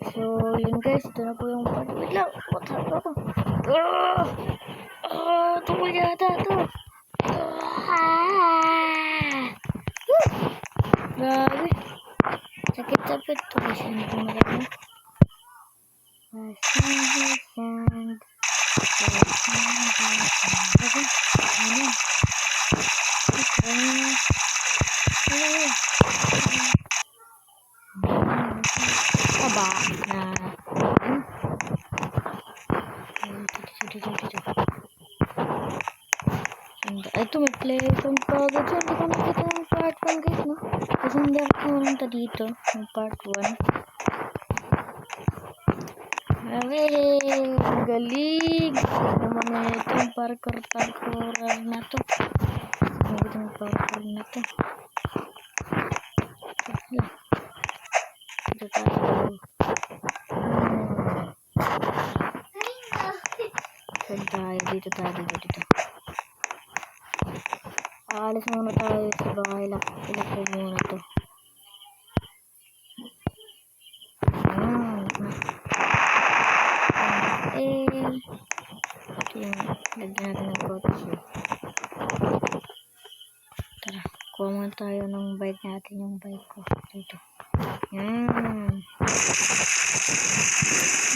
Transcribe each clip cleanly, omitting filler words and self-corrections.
So, yun guys. Ito na po yung part. Wait lang. What happened ako? Ito ko yata ito. Grabe. Sakit-sakit ito kasi hindi ko malaki. Ito may play kung kagad yun. Hindi ko nakita ng part 1 guys, no? Kasi hindi ako pumunta dito ng part 1. Ang galing! Naman na ito ang parkour na to. Ang parkour na to. Dito tayo. Dito tayo. Aalis muna tayo sa bahay. Ilakay muna to. Ito yung lagyan natin ng Photoshop. Tara, kuha muna tayo ng bike natin. Yung bike ko. Dito.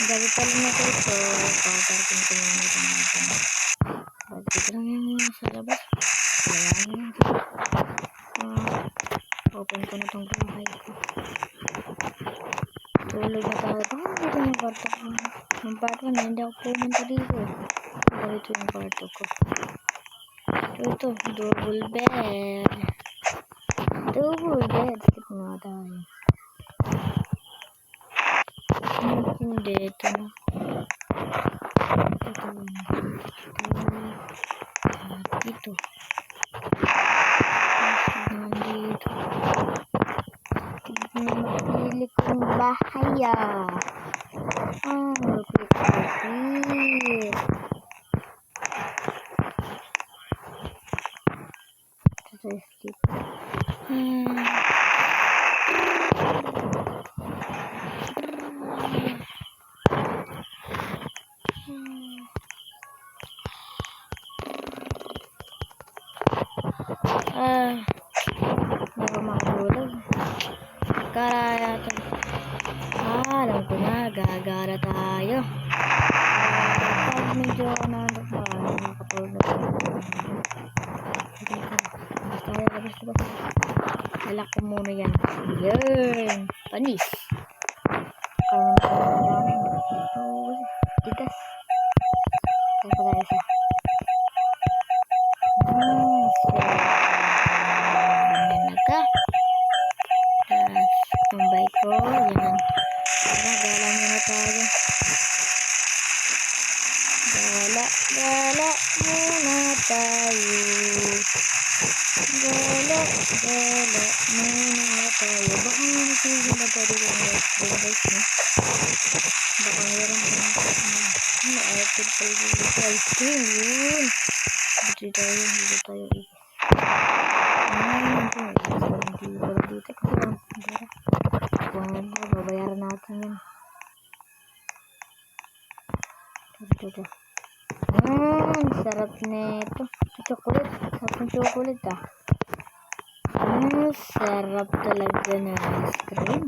Gabi pala na ito. So, paparking ko muna ito natin. Dito lang yung muna sa labas. Open ko na itong bahay ko. Tulog na tayo. Dito yung kwarto ko. Yung part 1 hindi ako pumunta dito. Ito yung kwarto ko. Ito, double bed. Skip nga tayo. Hindi, ito na. Dito. Mapili kong bahaya. Mapili. Skip. Hindi ko makahulog. Alam ko na, gagara tayo. Pag medyo nakatulog na basta. Lalak ko muna yan. Yun. Panis. Tigas. Kaya pala isa. Yung bike ko, yan. Gala muna tayo. Gala muna tayo. Baka nasigil na tayo ng guys, no? Baka meron pa ng na-outfit pa yung ice cream, yun. Dito tayo. Dito kasi lang. Babayaran natin yun. Ito. Sarap nito. Chocolate. Sarap ng chocolate ah. Sarap talaga na ice cream.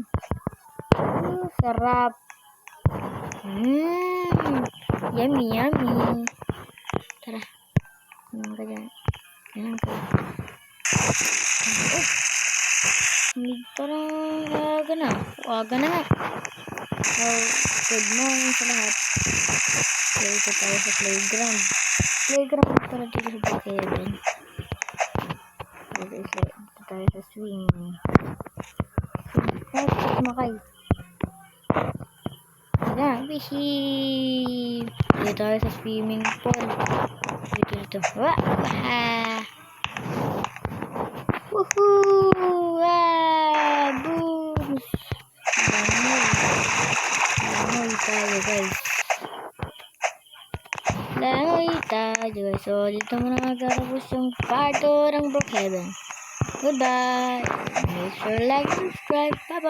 Sarap. Yummy. Tara. Yan ka. Parang aga na nga. So, good morning sa lahat. Dito tayo sa playground. Pala dito sa Brookhaven. Dito tayo sa swimming. Sumakay. Wishi! Dito tayo sa swimming pool. Dito. Woohoo! Boom! Langoy tayo guys. So, dito muna magkakapos yung part 2 ng Brookhaven. Goodbye! Make sure like, subscribe. Bye-bye!